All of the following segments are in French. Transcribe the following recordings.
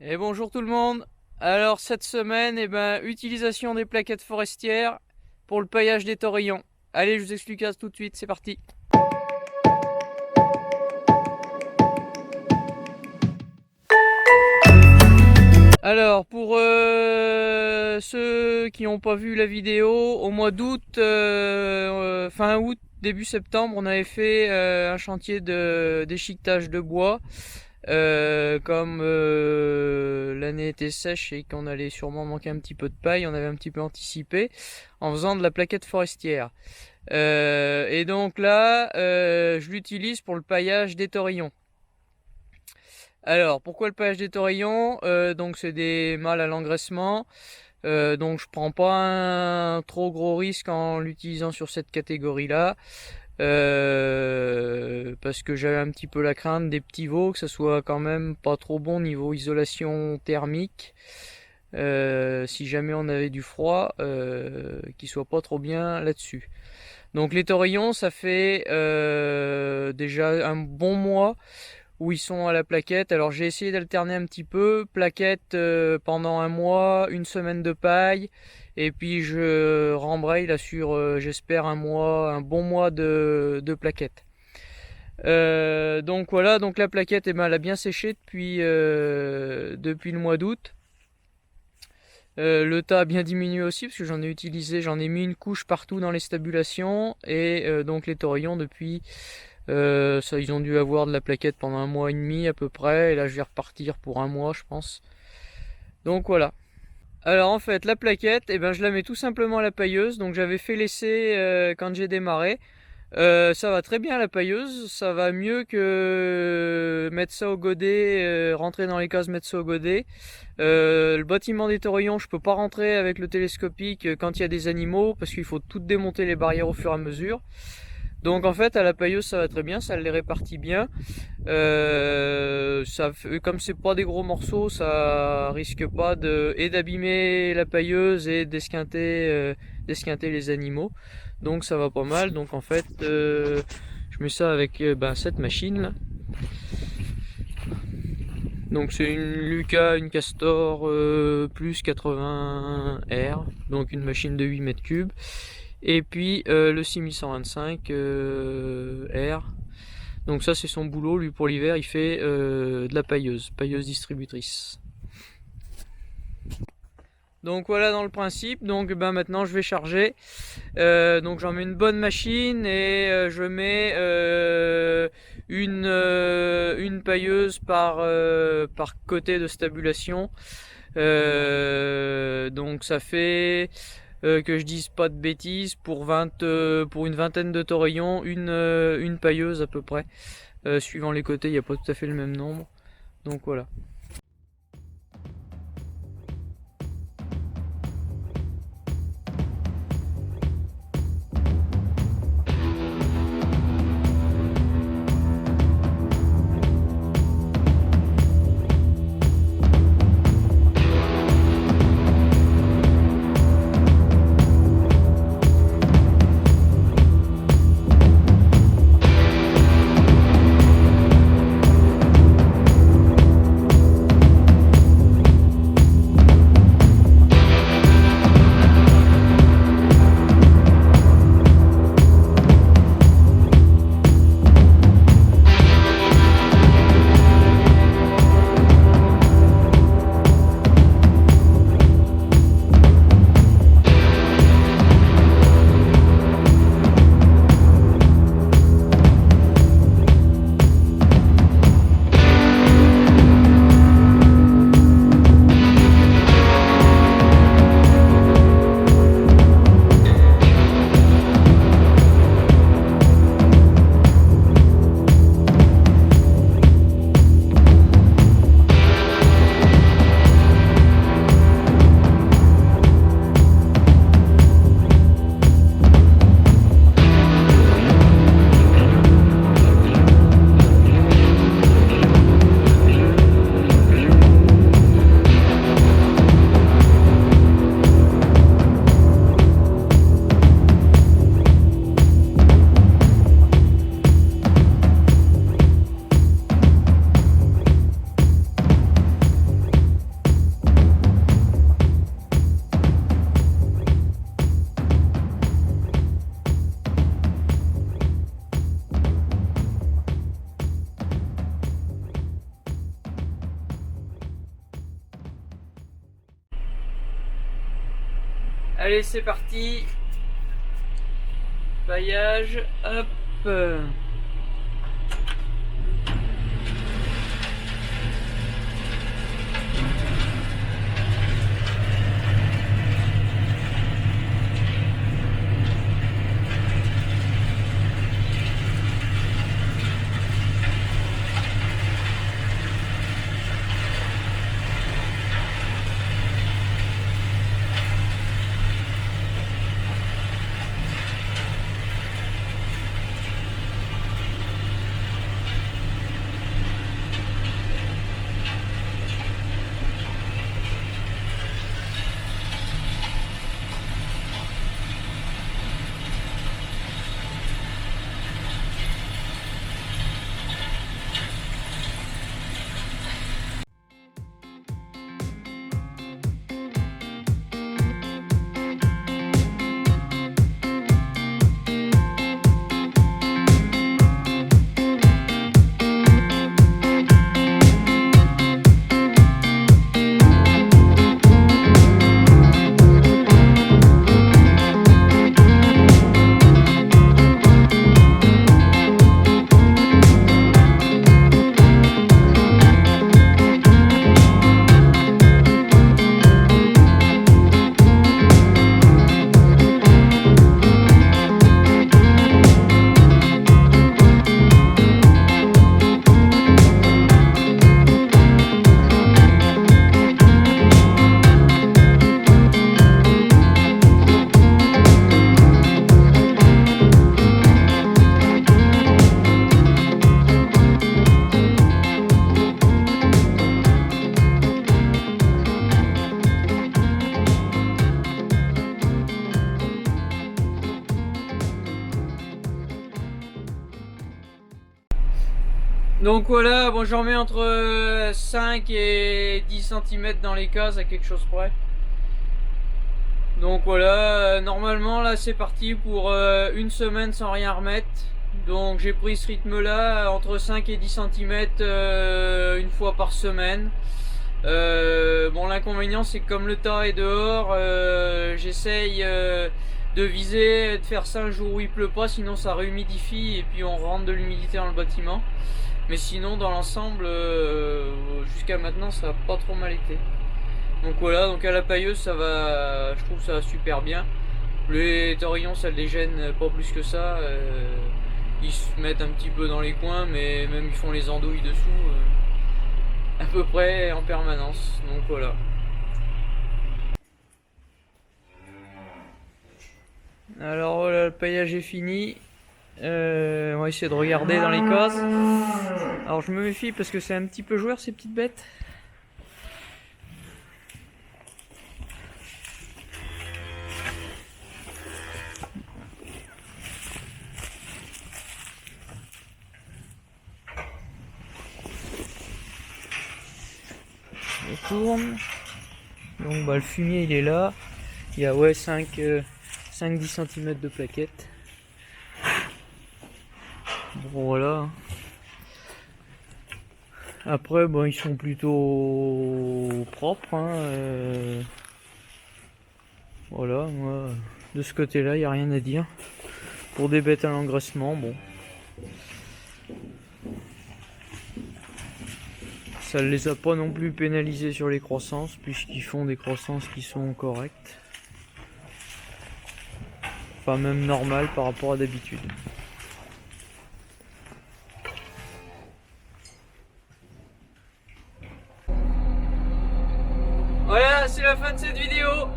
Et bonjour tout le monde. Alors cette semaine, utilisation des plaquettes forestières pour le paillage des taurillons. Allez, je vous explique ça tout de suite, c'est parti. Alors pour ceux qui n'ont pas vu la vidéo, au mois d'août, fin août, début septembre, on avait fait un chantier de déchiquetage de bois. Comme l'année était sèche et qu'on allait sûrement manquer un petit peu de paille, on avait un petit peu anticipé en faisant de la plaquette forestière. Et donc là, je l'utilise pour le paillage des taurillons. Alors, pourquoi le paillage des taurillons? Donc c'est des mâles à l'engraissement. Donc je prends pas un trop gros risque en l'utilisant sur cette catégorie-là. Parce que j'avais un petit peu la crainte des petits veaux, que ça soit quand même pas trop bon niveau isolation thermique. Si jamais on avait du froid, qu'il soit pas trop bien là-dessus. Donc les taurillons, ça fait déjà un bon mois où ils sont à la plaquette. Alors j'ai essayé d'alterner un petit peu, plaquette pendant un mois, une semaine de paille, et puis je rembraye là sur j'espère un bon mois de plaquette. Donc voilà, donc la plaquette elle a bien séché depuis le mois d'août. Le tas a bien diminué aussi parce que j'en ai mis une couche partout dans les stabulations et donc les taurillons depuis ça, ils ont dû avoir de la plaquette pendant un mois et demi à peu près, et là je vais repartir pour un mois je pense. Donc voilà. Alors en fait la plaquette, je la mets tout simplement à la pailleuse, donc j'avais fait l'essai quand j'ai démarré. Ça va très bien à la pailleuse, ça va mieux que mettre ça au godet, rentrer dans les cases, mettre ça au godet. Le bâtiment des taurillons, je peux pas rentrer avec le télescopique quand il y a des animaux, parce qu'il faut tout démonter les barrières au fur et à mesure. Donc en fait à la pailleuse ça va très bien, ça les répartit bien. Comme c'est pas des gros morceaux, ça risque pas d'abîmer la pailleuse et d'esquinter les animaux. Donc ça va pas mal. Donc en fait je mets ça avec cette machine là. Donc c'est une Lucas, une Castor plus 80R, donc une machine de 8 mètres cubes. Et puis le 6125 R. Donc ça c'est son boulot, lui pour l'hiver il fait de la pailleuse distributrice. Donc voilà dans le principe, donc maintenant je vais charger. Donc j'en mets une bonne machine et je mets une pailleuse par côté de stabulation. Donc ça fait que je dise pas de bêtises, pour une vingtaine de taurillons, une pailleuse à peu près. Suivant les côtés, il n'y a pas tout à fait le même nombre. Donc voilà. Allez, c'est parti. Paillage, hop. Donc voilà, bon, j'en mets entre 5 et 10 cm dans les cases à quelque chose près. Donc voilà, normalement là c'est parti pour une semaine sans rien remettre. Donc j'ai pris ce rythme là, entre 5 et 10 cm une fois par semaine. Bon, l'inconvénient c'est que comme le tas est dehors, j'essaye de viser, de faire ça un jour où il pleut pas, sinon ça réhumidifie et puis on rentre de l'humidité dans le bâtiment. Mais sinon dans l'ensemble, jusqu'à maintenant ça a pas trop mal été. Donc voilà, donc à la pailleuse ça va, je trouve ça va super bien. Les taurillons ça les gêne pas plus que ça. Ils se mettent un petit peu dans les coins, mais même ils font les andouilles dessous à peu près en permanence. Donc voilà. Alors voilà, le paillage est fini. On va essayer de regarder dans les cases. Alors je me méfie parce que c'est un petit peu joueur ces petites bêtes. Je tourne. Donc bah, le fumier il est là. Il y a ouais 5-10 cm de plaquettes. Bon voilà. Après bon, ils sont plutôt propres hein, voilà, moi de ce côté là il n'y a rien à dire. Pour des bêtes à l'engraissement, bon, ça ne les a pas non plus pénalisés sur les croissances puisqu'ils font des croissances qui sont correctes, enfin même normales par rapport à d'habitude. Voilà, c'est la fin de cette vidéo.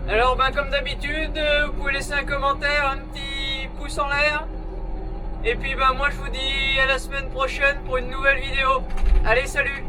Alors ben comme d'habitude, vous pouvez laisser un commentaire, un petit pouce en l'air. Et puis ben moi je vous dis à la semaine prochaine pour une nouvelle vidéo. Allez, salut!